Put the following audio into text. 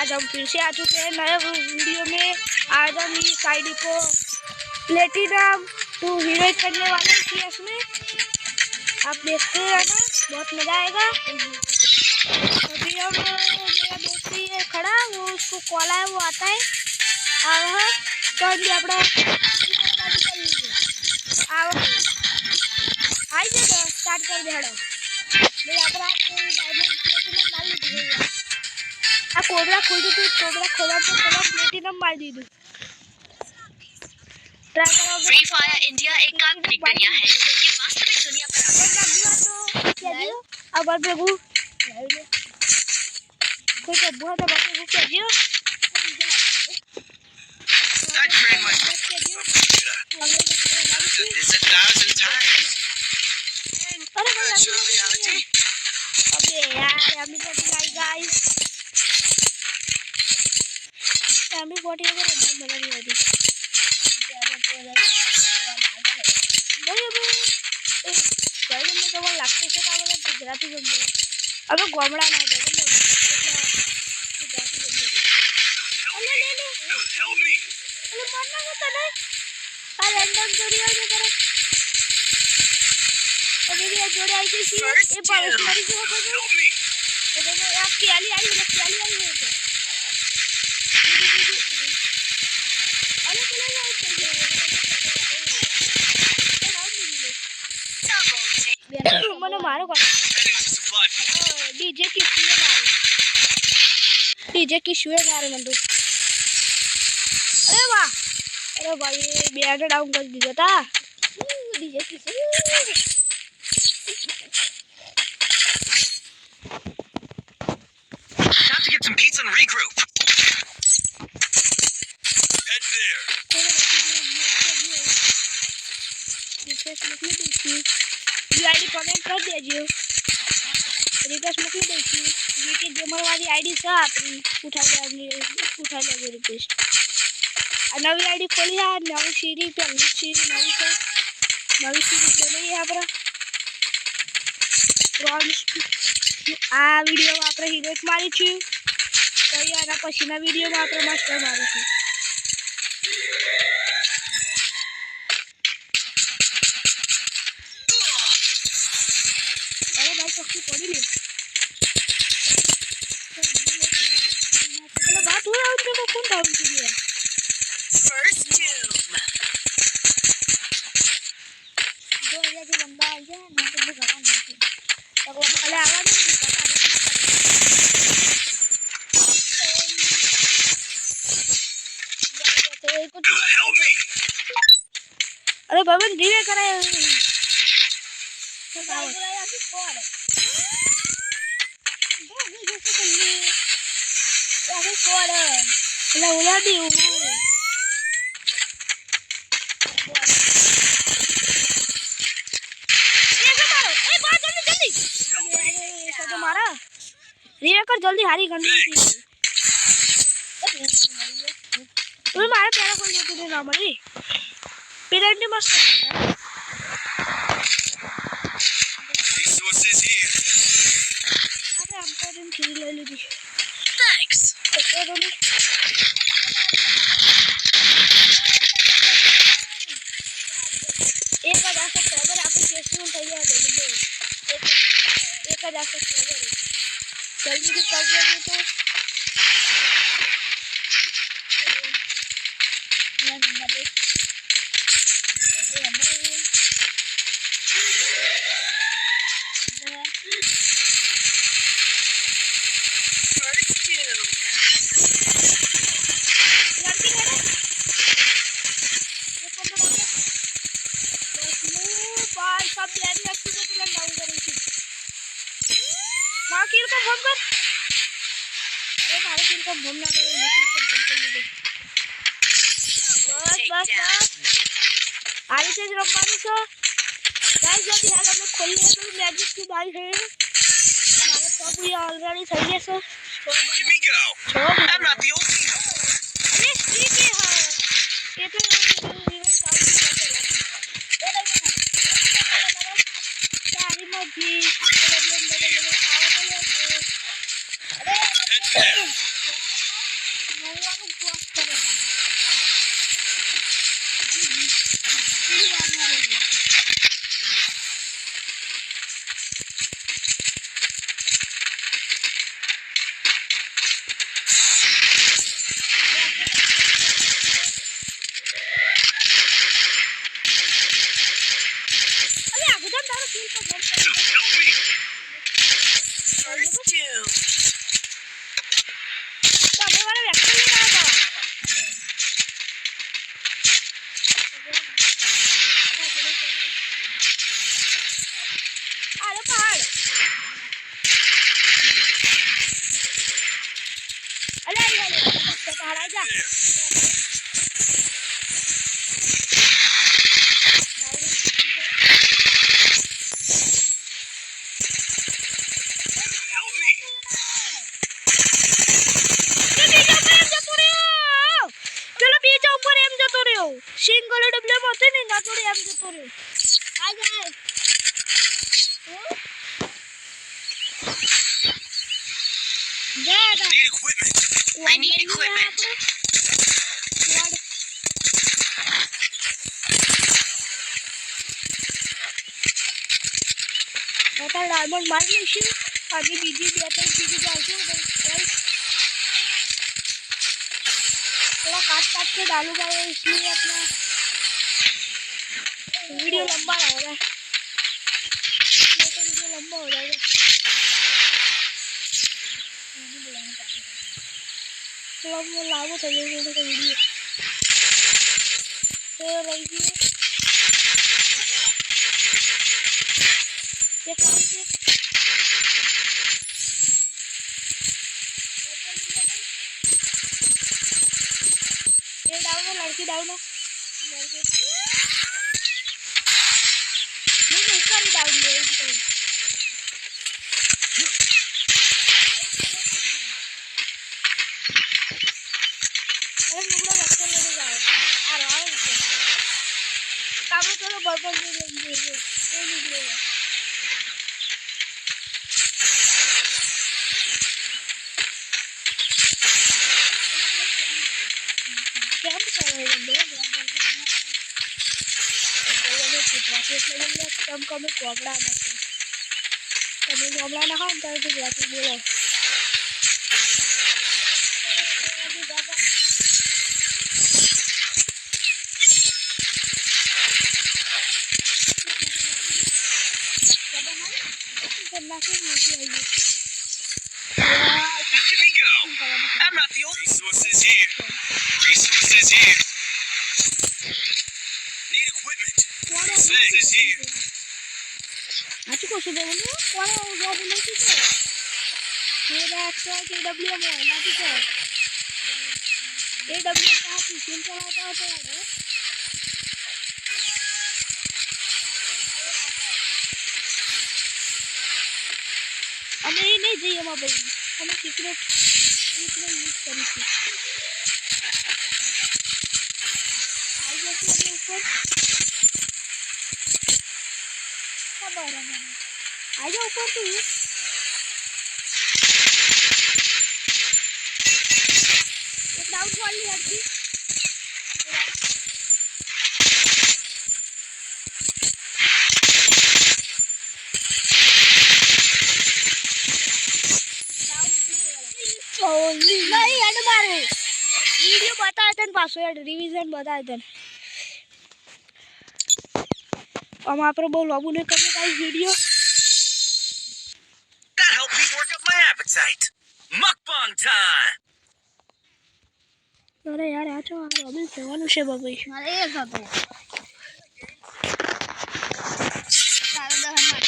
आज हम फिर से आ चुके हैं नए वीडियो में। आज हम इस आईडी को प्लेटिनम 2 हीरोइक करने वाले हैं CS में। आप देखते रहना, बहुत मजा आएगा। अभी हम मेरा दोस्त ही है खड़ा, वो उसको कॉल है, वो आता है आ रहा है तो अभी अपना आई जाएगा, स्टार्ट कर दे हड़ो मेरे आप डायमंड प्लेटिनम मार लीजिएगा। आ कोबरा खोल दे, तो कोबरा खोला तो कोबरा प्लेटिनम मार दी। फ्री फायर इंडिया एक काल्पनिक दुनिया है, ये वास्तविक दुनिया पर तो क्या दियो अब बेबू कोई तो बहुत बच्चे को क्या दियो It's 1,000 times. अबे यार अभी तो गाइस अभी बहुत ही बहुत मजा नहीं आती में तो वो लगते से का मतलब गुजराती बोल बोले अबे गोमड़ा ना दे अरे ले ले अरे मारना होता नहीं आ रैंडम जोड़ी आ जरा अबे ये जोड़ी आई थी ये बारिश मारी जो हो गई अबे आपकी आली आई है तो अरे चले जाओ मैंने मारो डीजे की शुए मारे मंदू। अरे वाह, अरे भाई बैग डाउन कर दिया था डीजे की Time to get some pizza and regroup. Head there. ID comment कर दीजिए, रिक्वेस्ट मोकली देखिए वीटी गेमर वाली आईडी से अपनी उठा ले रिक्वेस्ट। नवी आईडी खोली है, नवी सीरीज पहली सीरीज नवी सीरीज बनी है पर आ वीडियो में આપણે હીરોઈક મારી છે તો યાર પછીના વીડિયો માં આપણે માસ્ટર મારી છે। અરે ભાઈ ચોકી પડી લે એટલે બાત હોય આવું તો કોણ ડાઉન થઈ ગયા First doom. दो हजार के बंदा आ गया ना तो भगवान नहीं तो वो पहले आवाज नहीं Help me. अरे बाबा धीरे कराए उड़ा दी मारा रिवे कर जल्दी हारी गंदी तुम्हें मारा प्यारा कोई नहीं तुझे नॉर्मली पेनल्टी मस्त है Resources here. अरे हमको दिन फ्री ले ली Thanks. एक हजार सब्सक्राइबर आपको कैसे में तैयार देंगे एक हजार सब्सक्राइबर जल्दी से कर दोगे तो किल को बम कर ये मारे किल को बम ना करे लेकिन को बम कर लीजिए बस आगे से रमानी सो गाइस जल्दी हाल में खोल ले तो मैजिक की बारी है हमारे सब ये ऑलरेडी सही है sir Let me go. I'm not the only one. अरे ठीक है हां ये तो इवेंट चालू सारी मौजी આજા ચલો બીજા ઉપર એમ જતો રહ્યો સિંગલ ડબલ માં હતો ને ના થોડી એમ જતો રહ્યો આ જાય I need equipment. डायमंड मार लेशी आगे बीजी બે ત્રણ બીજી जाऊँ थोड़ा काट के डालूंगा इसलिए अपना वीडियो लंबा रहेगा नहीं तो वीडियो लंबा हो जाएगा थोड़ा वो लाभो था वीडियो तो रही ये काम से ये डाउन है लड़की डाउन है नहीं इसका भी डाउन है अरे नुकड़ा बच्चा लेने जाओ आ रहा है काम चलो बर्तन दे देंगे ये निकलेगा कम कम कोबड़ा ना खाओ तो गुजराती बोलो I'm not the only resources here. Resources here. Need equipment. Resources here. Acho que eu sou dele, qual é o jogo não quiser. KWM não quiser. KWM tá aqui, sempre ela tá até અમે એ નહીં જઈએ એમાં ભાઈ અમે secret use કરીશું આવી જશે અમે ઉપર ખબર મને આવી જાઓ ઉપર તું એક ડાઉન વાળી હતી नहीं एड मारे वीडियो बताए थे पासवर्ड रिवीजन बताए थे हम आप रो बोल बाबू ने करने का video That helped me work up my appetite. Mukbang time. अरे यार आ जाओ अभी सेवन से बाबू मारे एक હતો તારે દહન